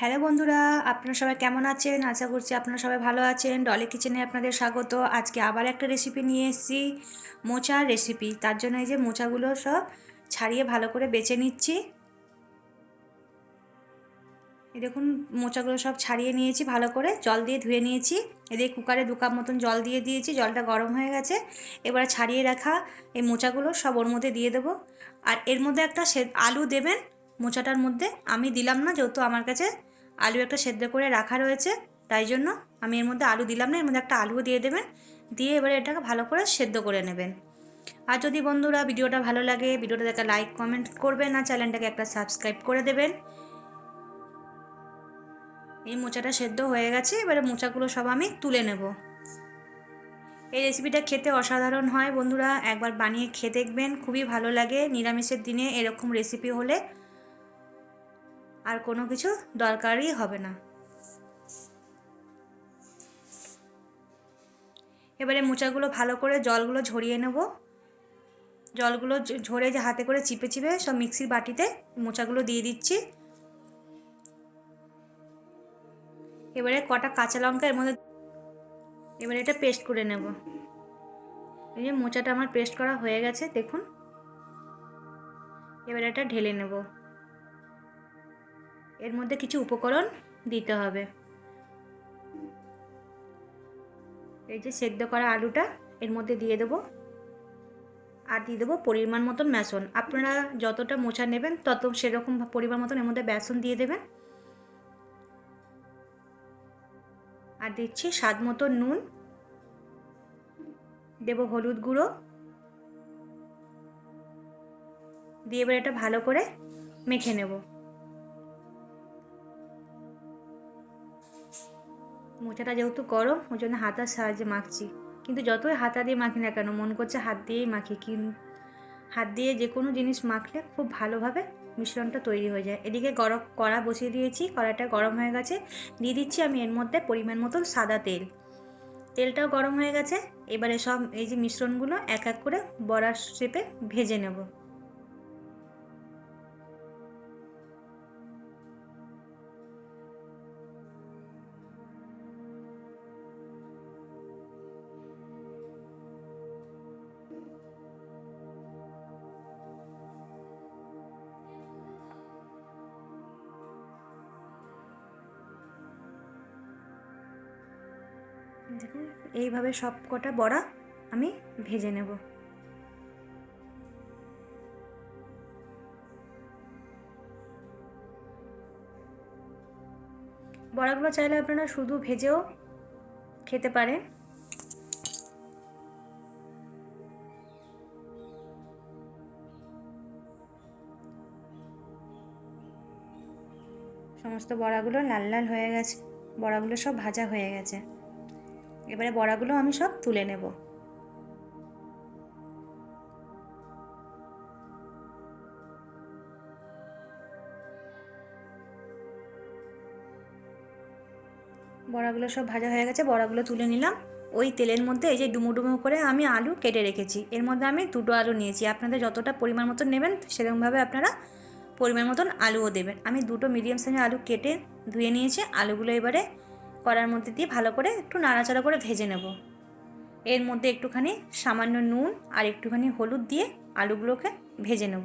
Hello বন্ধুরা, আপনারা সবাই কেমন আছেন? আশা করছি আপনারা সবাই ভালো আছেন। ডলি কিচেনে আপনাদের স্বাগত। আজকে আবার একটা রেসিপি নিয়ে এসেছি, মোচার রেসিপি। তার জন্য এই যে মোচাগুলো সব ছাড়িয়ে ভালো করে বেছে নিচ্ছি। এই দেখুন, মোচাগুলো সব ছাড়িয়ে নিয়েছি, ভালো করে জল দিয়ে ধুয়ে নিয়েছি। এদিকে কুকারে 2 কাপ মতন জল দিয়ে দিয়েছি, জলটা গরম হয়ে গেছে। এবারে ছাড়িয়ে রাখা এই মোচাগুলো সব ওর মধ্যে দিয়ে দেবো। আর এর মধ্যে একটা আলু দেবেন মোচাটার মধ্যে। আমি দিলাম না, যেহেতু আমার কাছে আলু একটা সেদ্ধ করে রাখা রয়েছে, তাই জন্য আমি এর মধ্যে আলু দিলাম না। এর মধ্যে একটা আলুও দিয়ে দেবেন, দিয়ে এবারে এটাকে ভালো করে সেদ্ধ করে নেবেন। আর যদি বন্ধুরা ভিডিওটা ভালো লাগে, ভিডিওটা দেখে লাইক কমেন্ট করবেন, আর চ্যানেলটাকে একটা সাবস্ক্রাইব করে দেবেন। এই মোচাটা সেদ্ধ হয়ে গেছে, এবারে মোচাগুলো সব আমি তুলে নেব। এই রেসিপিটা খেতে অসাধারণ হয় বন্ধুরা, একবার বানিয়ে খেয়ে দেখবেন, খুবই ভালো লাগে। নিরামিষের দিনে এরকম রেসিপি হলে আর কোনো কিছু দরকারই হবে না। এবারে মোচাগুলো ভালো করে জলগুলো ঝরিয়ে নেব। জলগুলো ঝরে যে হাতে করে চিপে চিপে সব মিক্সির বাটিতে মোচাগুলো দিয়ে দিচ্ছি। এবারে কটা কাঁচা লঙ্কা এর মধ্যে, এবারে এটা পেস্ট করে নেব। এই যে মোচাটা আমার পেস্ট করা হয়ে গেছে, দেখুন। এবারে এটা ঢেলে নেব। এর মধ্যে কিছু উপকরণ দিতে হবে। এই যে সেদ্ধ করা আলুটা এর মধ্যে দিয়ে দেবো, আর দিয়ে দেবো পরিমাণ মতন বেসন। আপনারা যতটা মোচা নেবেন তত সেরকম পরিমাণ মতন এর মধ্যে বেসন দিয়ে দেবেন। আর দিচ্ছি স্বাদ মতো নুন, দেবো হলুদ গুঁড়ো, দিয়ে এবার এটা ভালো করে মেখে নেব। মোচাটা যেহেতু গরম, ওই জন্য হাতার সাহায্যে মাখছি। কিন্তু যতই হাতা দিয়ে মাখি না কেন, মন করছে হাত দিয়েই মাখি। হাত দিয়ে যে কোনো জিনিস মাখলে খুব ভালোভাবে মিশ্রণটা তৈরি হয়ে যায়। এদিকে গরম কড়া বসিয়ে দিয়েছি, কড়াটা গরম হয়ে গেছে। দিয়ে দিচ্ছি আমি এর মধ্যে পরিমাণ মতন সাদা তেল। তেলটাও গরম হয়ে গেছে। এবারে সব এই যে মিশ্রণগুলো এক এক করে বড়ার শেপে ভেজে নেব। দেখুন, এইভাবে সব কটা বড়া আমি ভেজে নেব। বড়াগুলো চাইলে আপনারা শুধু ভেজেও খেতে পারেন। সমস্ত বড়াগুলো লাল লাল হয়ে গেছে, বড়াগুলো সব ভাজা হয়ে গেছে। এবারে বড়াগুলো আমি সব তুলে নেব। বড়াগুলো সব ভাজা হয়ে গেছে, বড়াগুলো তুলে নিলাম। ওই তেলের মধ্যে এই যে ডুমো ডুমো করে আমি আলু কেটে রেখেছি, এর মধ্যে আমি 2টো আলু নিয়েছি। আপনাদের যতটা পরিমাণ মতন নেবেন সেরকমভাবে আপনারা পরিমাণ মতন আলুও দেবেন। আমি 2টো মিডিয়াম সাইজের আলু কেটে ধুয়ে নিয়েছি। আলুগুলো এবারে কড়ার মধ্যে দিয়ে ভালো করে একটু নাড়াচাড়া করে ভেজে নেব। এর মধ্যে একটুখানি সামান্য নুন আর একটুখানি হলুদ দিয়ে আলুগুলোকে ভেজে নেব।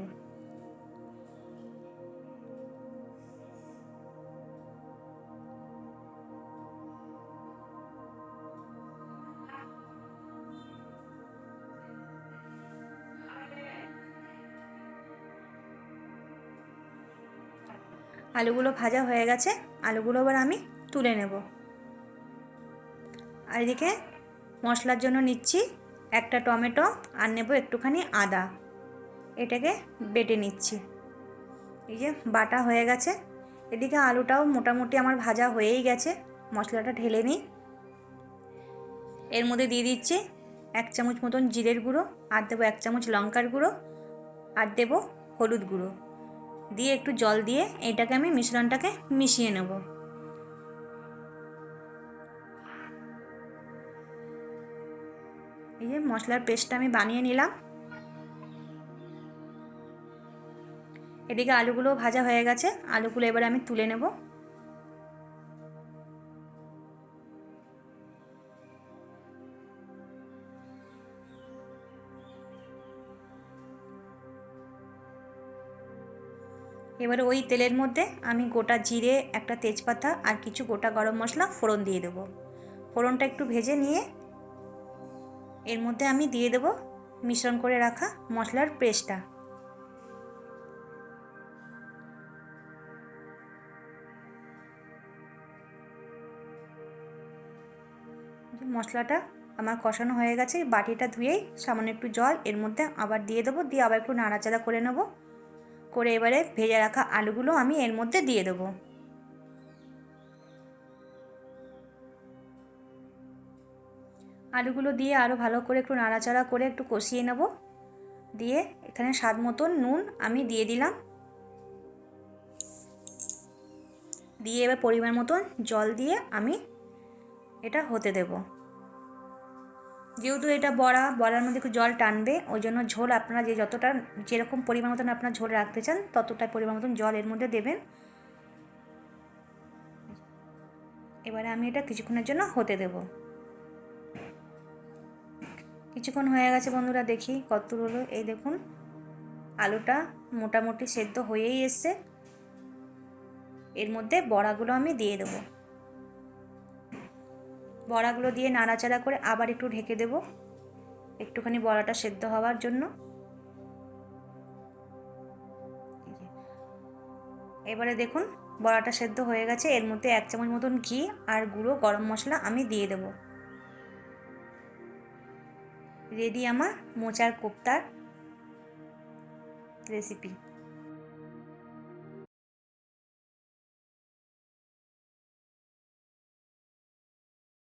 আলুগুলো ভাজা হয়ে গেছে, আলুগুলো এবার আমি তুলে নেব। আর এদিকে মশলার জন্য নিচ্ছি একটা টমেটো, আর নেব একটুখানি আদা। এটাকে বেটে নিচ্ছি। এই যে বাটা হয়ে গেছে। এদিকে আলুটাও মোটামুটি আমার ভাজা হয়েই গেছে। মশলাটা ঢেলে নিই। এর মধ্যে দিয়ে দিচ্ছি 1 চামচ মতন জিরের গুঁড়ো, আর দেবো 1 চামচ লঙ্কার গুঁড়ো, আর দেবো হলুদ গুঁড়ো। দিয়ে একটু জল দিয়ে এটাকে আমি মিশ্রণটাকে মিশিয়ে নেব। এই যে মশলার পেস্টটা আমি বানিয়ে নিলাম। এদিকে আলুগুলো ভাজা হয়ে গেছে, আলুগুলো এবার আমি তুলে নেব। এবারে ওই তেলের মধ্যে আমি গোটা জিরে, একটা তেজপাতা আর কিছু গোটা গরম মশলা ফোড়ন দিয়ে দেবো। ফোড়নটা একটু ভেজে নিয়ে এর মধ্যে আমি দিয়ে দেবো মিশ্রণ করে রাখা মশলার পেস্টটা। মশলাটা আমার কষানো হয়ে গেছে। বাটিটা ধুয়েই সামান্য একটু জল এর মধ্যে আবার দিয়ে দেবো, দিয়ে আবার একটু নাড়াচাড়া করে নেব। করে এবারে ভেজে রাখা আলুগুলো আমি এর মধ্যে দিয়ে দেবো। আলুগুলো দিয়ে আরও ভালো করে একটু নাড়াচাড়া করে একটু কষিয়ে নেব। দিয়ে এখানে স্বাদ মতন নুন আমি দিয়ে দিলাম। দিয়ে এবার পরিমাণ মতন জল দিয়ে আমি এটা হতে দেব। যেহেতু এটা বড়ার মধ্যে একটু জল টানবে, ওই জন্য ঝোল আপনারা যেরকম পরিমাণ মতন আপনার ঝোল রাখতে চান ততটাই পরিমাণ মতন জল এর মধ্যে দেবেন। এবারে আমি এটা কিছুক্ষণের জন্য হতে দেব। কিছুক্ষণ হয়ে গেছে বন্ধুরা, দেখি কতদূর হলো। এই দেখুন আলুটা মোটামুটি সেদ্ধ হয়েই এসছে। এর মধ্যে বড়াগুলো আমি দিয়ে দেবো। বড়াগুলো দিয়ে নাড়াচাড়া করে আবার একটু ঢেকে দেব একটুখানি বড়াটা সেদ্ধ হওয়ার জন্য। এবারে দেখুন বড়াটা সেদ্ধ হয়ে গেছে। এর মধ্যে 1 চামচ মতন ঘি আর গুঁড়ো গরম মশলা আমি দিয়ে দেব। রেডি আমার মোচার কোপ্তার রেসিপি।